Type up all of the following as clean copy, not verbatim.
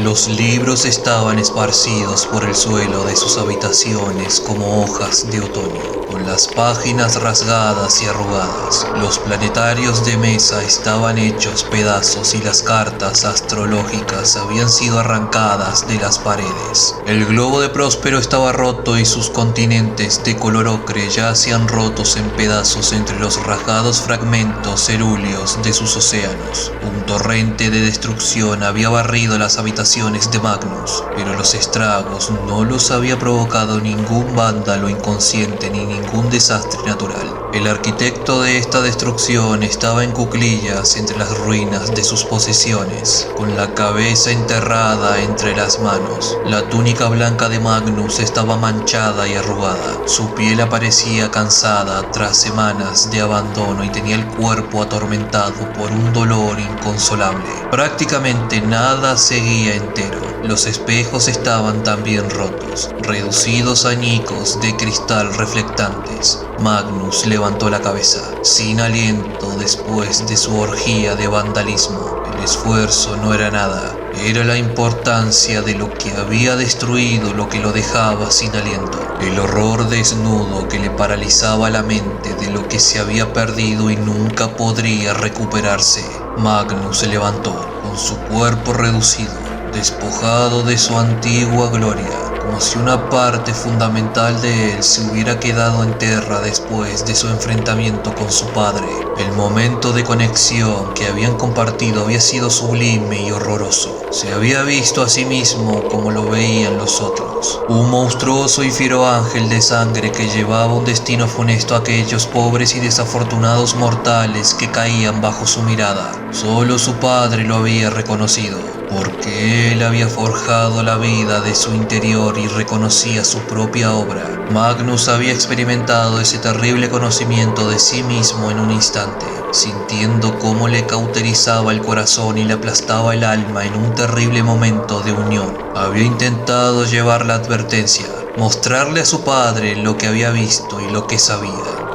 Los libros estaban esparcidos por el suelo de sus habitaciones como hojas de otoño, con las páginas rasgadas y arrugadas. Los planetarios de mesa estaban hechos pedazos y las cartas astrológicas habían sido arrancadas de las paredes. El globo de Próspero estaba roto y sus continentes de color ocre yacían rotos en pedazos entre los rajados fragmentos cerúleos de sus océanos. Un torrente de destrucción había barrido las habitaciones de Magnus, pero los estragos no los había provocado ningún vándalo inconsciente ni ningún desastre natural. El arquitecto de esta destrucción estaba en cuclillas entre las ruinas de sus posesiones, con la cabeza enterrada entre las manos. La túnica blanca de Magnus estaba manchada y arrugada. Su piel aparecía cansada tras semanas de abandono y tenía el cuerpo atormentado por un dolor inconsolable. Prácticamente nada seguía entero. Los espejos estaban también rotos, reducidos a añicos de cristal reflectantes. Magnus levantó la cabeza, sin aliento después de su orgía de vandalismo. El esfuerzo no era nada, era la importancia de lo que había destruido lo que lo dejaba sin aliento. El horror desnudo que le paralizaba la mente de lo que se había perdido y nunca podría recuperarse. Magnus se levantó, con su cuerpo reducido, despojado de su antigua gloria, como si una parte fundamental de él se hubiera quedado en tierra después de su enfrentamiento con su padre. El momento de conexión que habían compartido había sido sublime y horroroso. Se había visto a sí mismo como lo veían los otros. Un monstruoso y fiero ángel de sangre que llevaba un destino funesto a aquellos pobres y desafortunados mortales que caían bajo su mirada. Solo su padre lo había reconocido, porque él había forjado la vida de su interior y reconocía su propia obra. Magnus había experimentado ese terrible conocimiento de sí mismo en un instante, sintiendo cómo le cauterizaba el corazón y le aplastaba el alma en un terrible momento de unión. Había intentado llevar la advertencia, mostrarle a su padre lo que había visto y lo que sabía,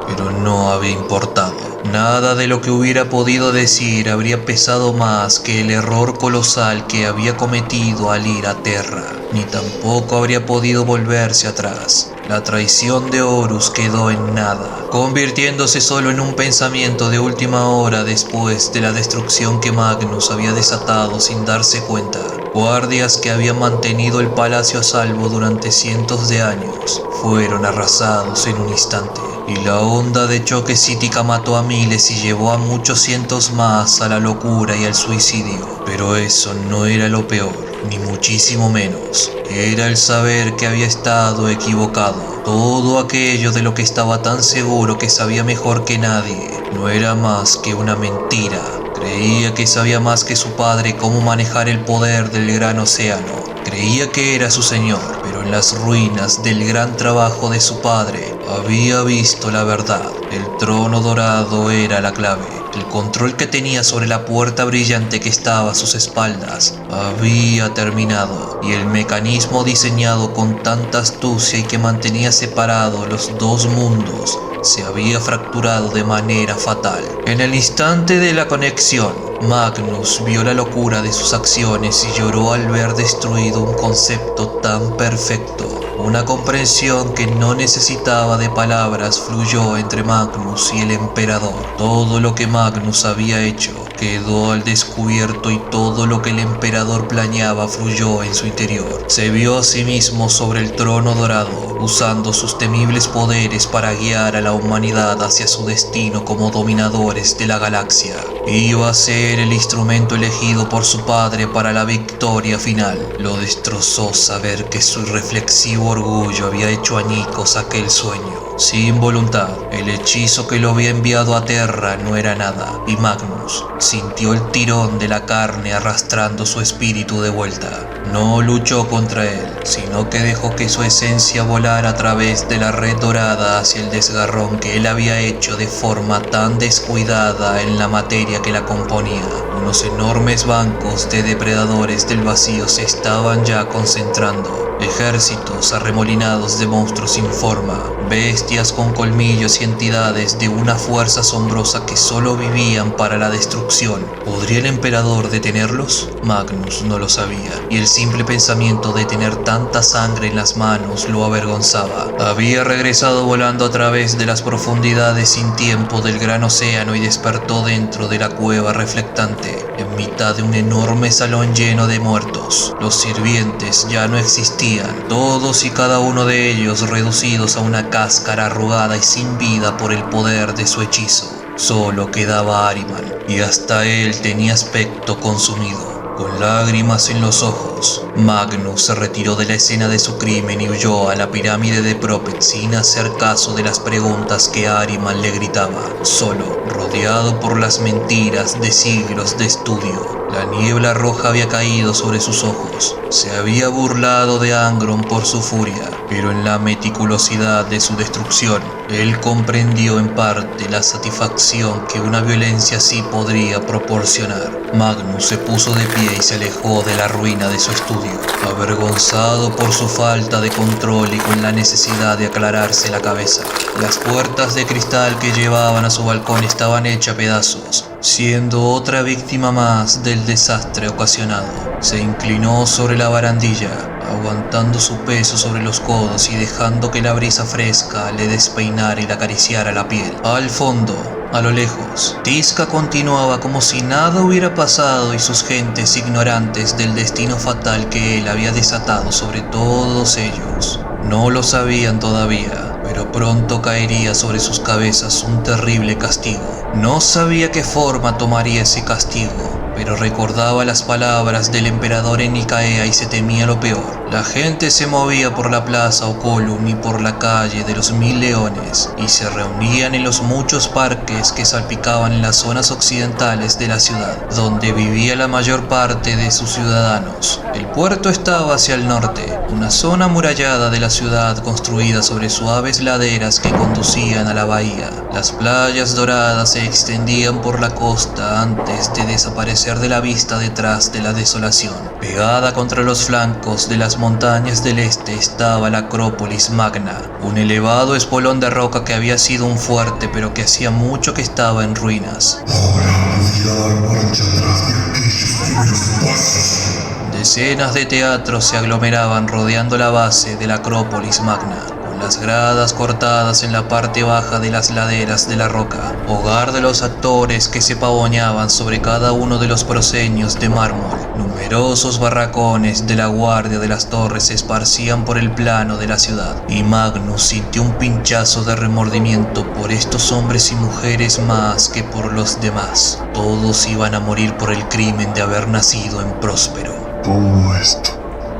pero no había importado. Nada de lo que hubiera podido decir habría pesado más que el error colosal que había cometido al ir a Terra, ni tampoco habría podido volverse atrás. La traición de Horus quedó en nada, convirtiéndose solo en un pensamiento de última hora después de la destrucción que Magnus había desatado sin darse cuenta. Guardias que habían mantenido el palacio a salvo durante cientos de años fueron arrasados en un instante, y la onda de choque psíquica mató a miles y llevó a muchos cientos más a la locura y al suicidio. Pero eso no era lo peor, ni muchísimo menos. Era el saber que había estado equivocado. Todo aquello de lo que estaba tan seguro que sabía mejor que nadie no era más que una mentira. Creía que sabía más que su padre cómo manejar el poder del gran océano. Creía que era su señor, pero en las ruinas del gran trabajo de su padre había visto la verdad. El trono dorado era la clave. El control que tenía sobre la puerta brillante que estaba a sus espaldas había terminado, y el mecanismo diseñado con tanta astucia y que mantenía separados los dos mundos se había fracturado de manera fatal. En el instante de la conexión, Magnus vio la locura de sus acciones y lloró al ver destruido un concepto tan perfecto. Una comprensión que no necesitaba de palabras fluyó entre Magnus y el emperador. Todo lo que Magnus había hecho quedó al descubierto y todo lo que el emperador planeaba fluyó en su interior. Se vio a sí mismo sobre el trono dorado, usando sus temibles poderes para guiar a la humanidad hacia su destino como dominadores de la galaxia. Iba a ser el instrumento elegido por su padre para la victoria final. Lo destrozó saber que su irreflexivo orgullo había hecho añicos aquel sueño. Sin voluntad, el hechizo que lo había enviado a Terra no era nada, y Magnus sintió el tirón de la carne arrastrando su espíritu de vuelta. No luchó contra él, sino que dejó que su esencia volara a través de la red dorada hacia el desgarrón que él había hecho de forma tan descuidada en la materia que la componía. Unos enormes bancos de depredadores del vacío se estaban ya concentrando. Ejércitos arremolinados de monstruos sin forma, bestias con colmillos y entidades de una fuerza asombrosa que solo vivían para la destrucción. ¿Podría el emperador detenerlos? Magnus no lo sabía, y el simple pensamiento de tener tanta sangre en las manos lo avergonzaba. Había regresado volando a través de las profundidades sin tiempo del gran océano y despertó dentro de la cueva reflectante, en mitad de un enorme salón lleno de muertos. Los sirvientes ya no existían, todos y cada uno de ellos reducidos a una cáscara arrugada y sin vida por el poder de su hechizo. Solo quedaba Ahriman, y hasta él tenía aspecto consumido. Con lágrimas en los ojos, Magnus se retiró de la escena de su crimen y huyó a la pirámide de Prophet sin hacer caso de las preguntas que Ahriman le gritaba, solo, rodeado por las mentiras de siglos de estudio. La niebla roja había caído sobre sus ojos. Se había burlado de Angron por su furia, pero en la meticulosidad de su destrucción, él comprendió en parte la satisfacción que una violencia así podría proporcionar. Magnus se puso de pie y se alejó de la ruina de su estudio, avergonzado por su falta de control y con la necesidad de aclararse la cabeza. Las puertas de cristal que llevaban a su balcón estaban hechas pedazos, siendo otra víctima más del desastre ocasionado. Se inclinó sobre la barandilla, aguantando su peso sobre los codos y dejando que la brisa fresca le despeinara y le acariciara la piel. Al fondo, a lo lejos, Tizca continuaba como si nada hubiera pasado y sus gentes ignorantes del destino fatal que él había desatado sobre todos ellos. No lo sabían todavía, pero pronto caería sobre sus cabezas un terrible castigo. No sabía qué forma tomaría ese castigo, pero recordaba las palabras del emperador en Nicaea y se temía lo peor. La gente se movía por la plaza Ocolum y por la calle de los 1000 leones, y se reunían en los muchos parques que salpicaban en las zonas occidentales de la ciudad, donde vivía la mayor parte de sus ciudadanos. El puerto estaba hacia el norte, una zona amurallada de la ciudad construida sobre suaves laderas que conducían a la bahía. Las playas doradas se extendían por la costa antes de desaparecer de la vista detrás de la desolación. Pegada contra los flancos de las montañas del este estaba la Acrópolis Magna, un elevado espolón de roca que había sido un fuerte pero que hacía mucho que estaba en ruinas. Ahora podría dar marcha atrás de aquellos primeros pasos. Decenas de teatros se aglomeraban rodeando la base de la Acrópolis Magna, con las gradas cortadas en la parte baja de las laderas de la roca, hogar de los actores que se pavoneaban sobre cada uno de los proscenios de mármol. Numerosos barracones de la guardia de las torres se esparcían por el plano de la ciudad, y Magnus sintió un pinchazo de remordimiento por estos hombres y mujeres más que por los demás. Todos iban a morir por el crimen de haber nacido en Próspero. Todo esto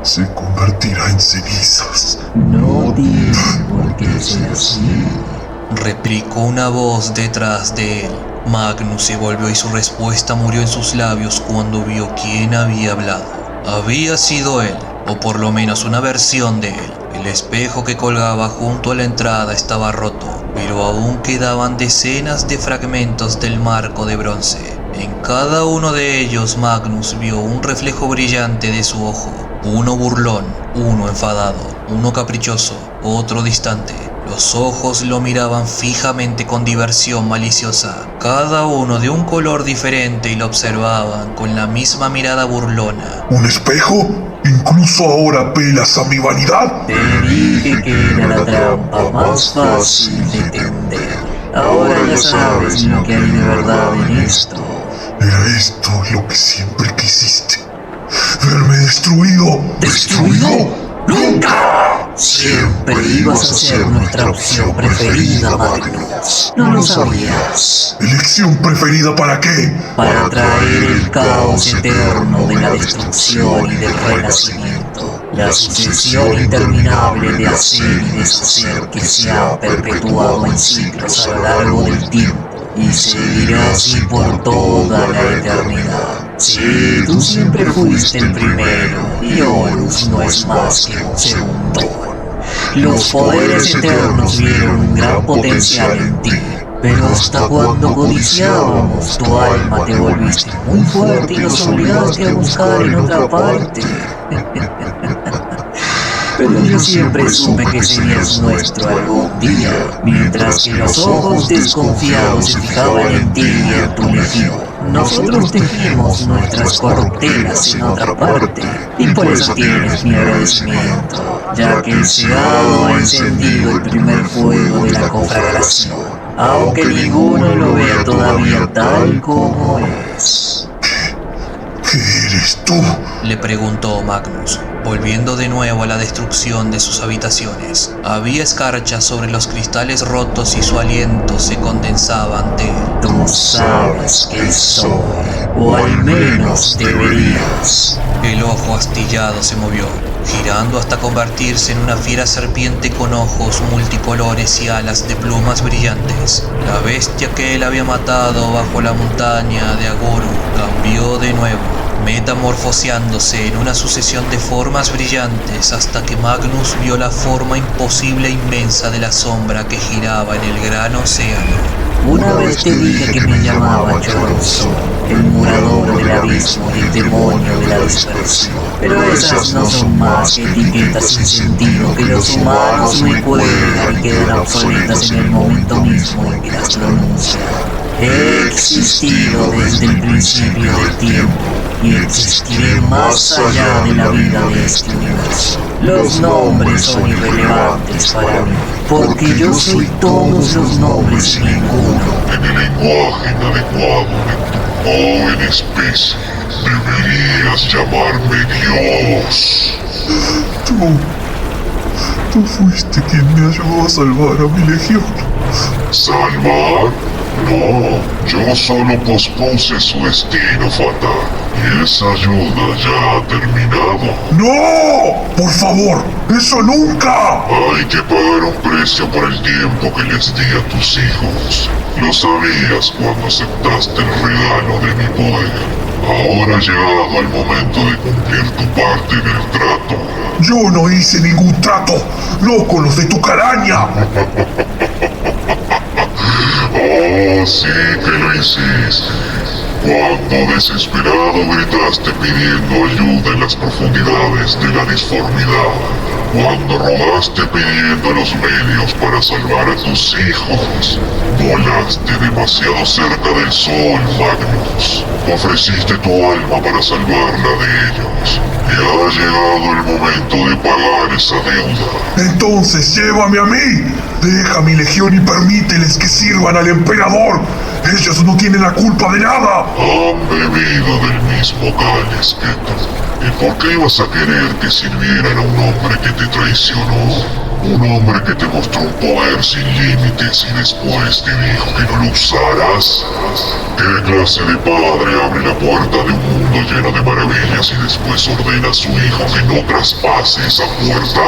se convertirá en cenizas. No tiene por qué ser así, replicó una voz detrás de él. Magnus se volvió y su respuesta murió en sus labios cuando vio quién había hablado. Había sido él, o por lo menos una versión de él. El espejo que colgaba junto a la entrada estaba roto, pero aún quedaban decenas de fragmentos del marco de bronce. En cada uno de ellos Magnus vio un reflejo brillante de su ojo, uno burlón, uno enfadado, uno caprichoso, otro distante. Los ojos lo miraban fijamente con diversión maliciosa, cada uno de un color diferente, y lo observaban con la misma mirada burlona. ¿Un espejo? ¿Incluso ahora apelas a mi vanidad? te dije que era la trampa más fácil de tender. Ahora ya sabes lo que hay de verdad en esto. ¿Era esto lo que siempre quisiste? ¿Verme destruido? ¿Destruido? ¡Nunca! Siempre ibas a ser nuestra opción preferida, Magnus. ¿No lo sabías? ¿Elección preferida para qué? Para traer el caos eterno de la destrucción y del renacimiento. La sucesión interminable de hacer y deshacer que se ha perpetuado en siglos a lo largo del tiempo. Y seguirá así por toda la eternidad. Sí, tú siempre fuiste el primero, y Horus no es más que un segundón. Los poderes eternos vieron un gran potencial en ti, pero hasta cuando codiciábamos tu alma te volviste muy fuerte y nos obligaste a buscar en otra parte. Pero yo siempre supe que serías nuestro algún día, mientras que los ojos desconfiados se fijaban en ti y en tu legión. Nosotros tejimos nuestras corruptelas en otra parte, y por eso tienes mi agradecimiento, ya que el cegado ha encendido el primer fuego de la conflagración, aunque ninguno lo vea todavía tal como es. ¿Qué eres tú? Le preguntó Magnus, volviendo de nuevo a la destrucción de sus habitaciones. Había escarcha sobre los cristales rotos y su aliento se condensaba ante él. Tú sabes que soy, o al menos deberías. El ojo astillado se movió, girando hasta convertirse en una fiera serpiente con ojos multicolores y alas de plumas brillantes. La bestia que él había matado bajo la montaña de Agoru cambió de nuevo, metamorfoseándose en una sucesión de formas brillantes hasta que Magnus vio la forma imposible e inmensa de la sombra que giraba en el gran océano. Una vez te dije que me llamaba Choroso, el murador del abismo y el demonio de la dispersión. Pero esas no son más que etiquetas sin sentido que los humanos me cuelgan y quedan obsoletas en el momento mismo en que las pronuncian. He existido desde el principio del tiempo y existiré más allá de la vida de este universo. Los nombres son irrelevantes para mí, porque yo soy todos los nombres y ninguno. En el lenguaje inadecuado de tu joven especie, deberías llamarme Dios. Tú fuiste quien me ayudó a salvar a mi legión. ¿Salvar? No, yo solo pospuse su destino fatal. Y esa ayuda ya ha terminado. ¡No! ¡Por favor! ¡Eso nunca! Hay que pagar un precio por el tiempo que les di a tus hijos. Lo sabías cuando aceptaste el regalo de mi poder. Ahora ha llegado el momento de cumplir tu parte en el trato. Yo no hice ningún trato, no con los de tu caraña. Oh, sí que lo hiciste. Cuando desesperado gritaste pidiendo ayuda en las profundidades de la disformidad. Cuando rogaste pidiendo los medios para salvar a tus hijos. Volaste demasiado cerca del sol, Magnus. Ofreciste tu alma para salvarla de ellos. Y ha llegado el momento de pagar esa deuda. Entonces llévame a mí. Deja mi legión y permíteles que sirvan al emperador. Ellos no tienen la culpa de nada. Han bebido del mismo cáliz que tú. ¿Y por qué ibas a querer que sirvieran a un hombre que te traicionó? Un hombre que te mostró un poder sin límites y después te dijo que no lo usaras. ¿Qué clase de padre abre la puerta de un mundo lleno de maravillas y después ordena a su hijo que no traspase esa puerta?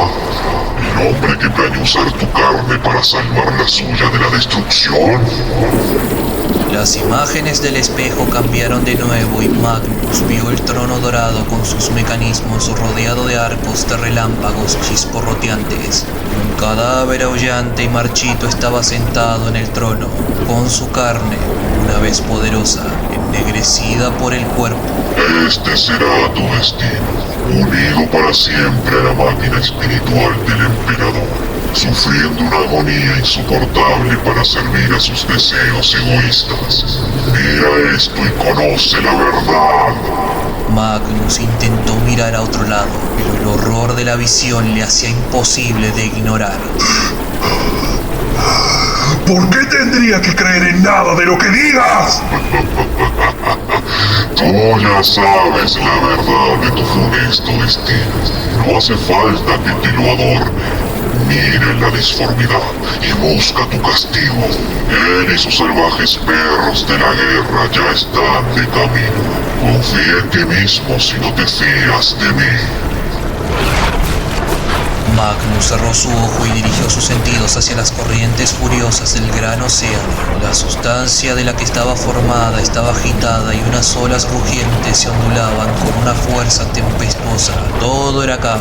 ¿El hombre que planea usar tu carne para salvar la suya de la destrucción? Las imágenes del espejo cambiaron de nuevo y Magnus vio el trono dorado con sus mecanismos rodeado de arcos de relámpagos chisporroteantes. Un cadáver aullante y marchito estaba sentado en el trono, con su carne, una vez poderosa, ennegrecida por el cuerpo. Este será tu destino, unido para siempre a la máquina espiritual del emperador, sufriendo una agonía insoportable para servir a sus deseos egoístas. Mira esto y conoce la verdad. Magnus intentó mirar a otro lado, pero el horror de la visión le hacía imposible de ignorar. ¿Por qué tendría que creer en nada de lo que digas? Tú ya sabes la verdad de tu funesto destino. No hace falta que te lo adorne. Mira la disformidad y busca tu castigo. Él y sus salvajes perros de la guerra ya están de camino. Confía en ti mismo si no te fías de mí. Magnus cerró su ojo y dirigió sus sentidos hacia las corrientes furiosas del gran océano. La sustancia de la que estaba formada estaba agitada y unas olas rugientes se ondulaban con una fuerza tempestuosa. Todo era caos,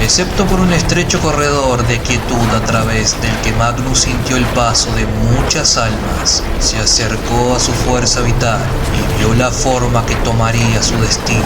excepto por un estrecho corredor de quietud a través del que Magnus sintió el paso de muchas almas. Se acercó a su fuerza vital y vio la forma que tomaría su destino.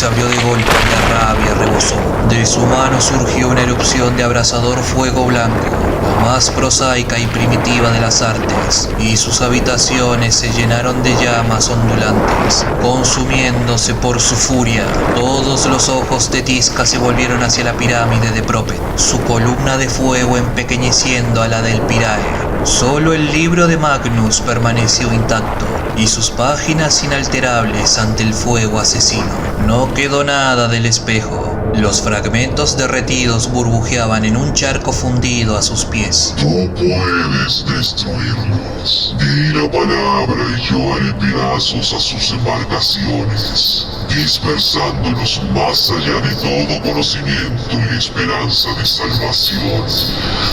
se abrió de golpe y la rabia rebosó. De su mano surgió una erupción de abrasador fuego blanco, la más prosaica y primitiva de las artes, y sus habitaciones se llenaron de llamas ondulantes, consumiéndose por su furia. Todos los ojos de Tizca se volvieron hacia la pirámide de Prophet, su columna de fuego empequeñeciendo a la del Pirae. Solo el libro de Magnus permaneció intacto, y sus páginas inalterables ante el fuego asesino. No quedó nada del espejo. Los fragmentos derretidos burbujeaban en un charco fundido a sus pies. Tú puedes destruirlos. Di la palabra y yo haré pedazos a sus embarcaciones, dispersándolos más allá de todo conocimiento y esperanza de salvación.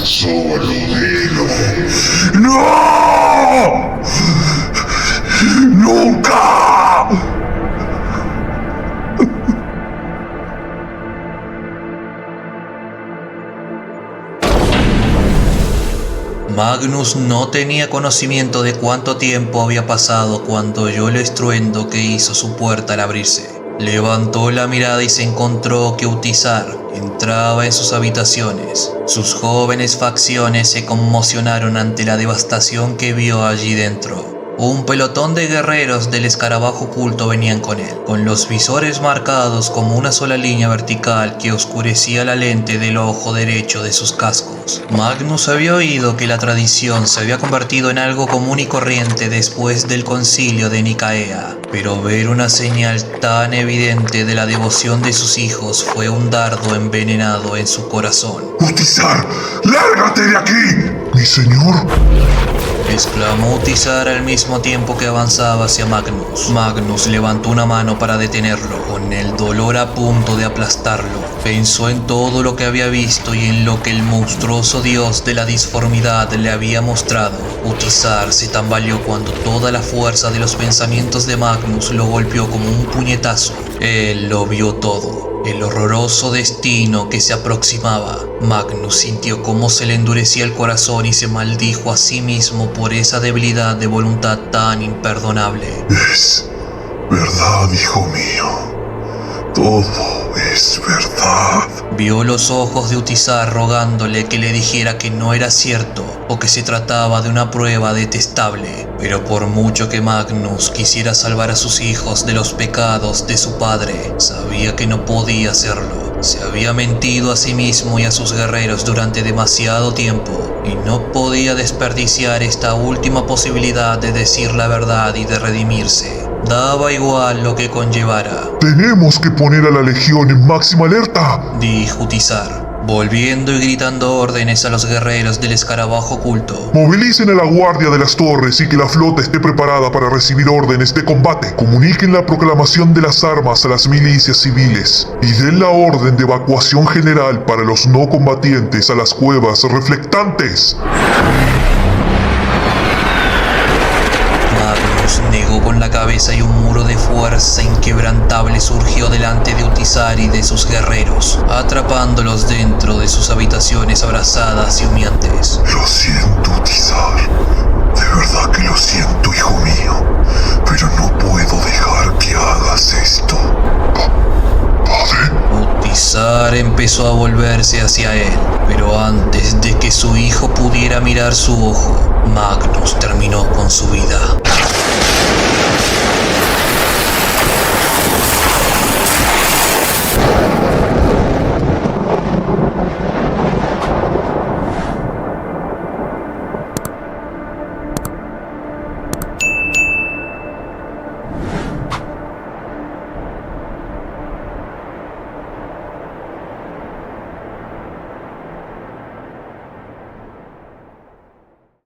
Solo dilo. ¡No! ¡Nunca! Magnus no tenía conocimiento de cuánto tiempo había pasado cuando oyó el estruendo que hizo su puerta al abrirse. Levantó la mirada y se encontró que Utizar entraba en sus habitaciones. Sus jóvenes facciones se conmocionaron ante la devastación que vio allí dentro. Un pelotón de guerreros del escarabajo oculto venían con él, con los visores marcados como una sola línea vertical que oscurecía la lente del ojo derecho de sus cascos. Magnus había oído que la tradición se había convertido en algo común y corriente después del concilio de Nicaea, pero ver una señal tan evidente de la devoción de sus hijos fue un dardo envenenado en su corazón. ¡Utizar! ¡Lárgate de aquí! ¡Mi señor! Exclamó Utizar al mismo tiempo que avanzaba hacia Magnus. Magnus levantó una mano para detenerlo, con el dolor a punto de aplastarlo. Pensó en todo lo que había visto y en lo que el monstruoso dios de la disformidad le había mostrado. Utizar se tambaleó cuando toda la fuerza de los pensamientos de Magnus lo golpeó como un puñetazo. Él lo vio todo. El horroroso destino que se aproximaba. Magnus sintió cómo se le endurecía el corazón y se maldijo a sí mismo por esa debilidad de voluntad tan imperdonable. Es verdad, hijo mío. Todo es verdad. Vio los ojos de Utizar rogándole que le dijera que no era cierto o que se trataba de una prueba detestable. Pero por mucho que Magnus quisiera salvar a sus hijos de los pecados de su padre, sabía que no podía hacerlo. Se había mentido a sí mismo y a sus guerreros durante demasiado tiempo y no podía desperdiciar esta última posibilidad de decir la verdad y de redimirse. Daba igual lo que conllevara. Tenemos que poner a la legión en máxima alerta, dijo Utizar, volviendo y gritando órdenes a los guerreros del escarabajo oculto. Movilicen a la guardia de las torres y que la flota esté preparada para recibir órdenes de combate. Comuniquen la proclamación de las armas a las milicias civiles y den la orden de evacuación general para los no combatientes a las cuevas reflectantes. Magnus negó con la cabeza y un muro de fuerza inquebrantable surgió delante de Utizar y de sus guerreros, atrapándolos dentro de sus habitaciones abrasadas y humeantes. Lo siento, Utizar. De verdad que lo siento, hijo mío. Pero no puedo dejar que hagas esto. ¿Padre? Utizar empezó a volverse hacia él, pero antes de que su hijo pudiera mirar su ojo, Magnus terminó con su vida.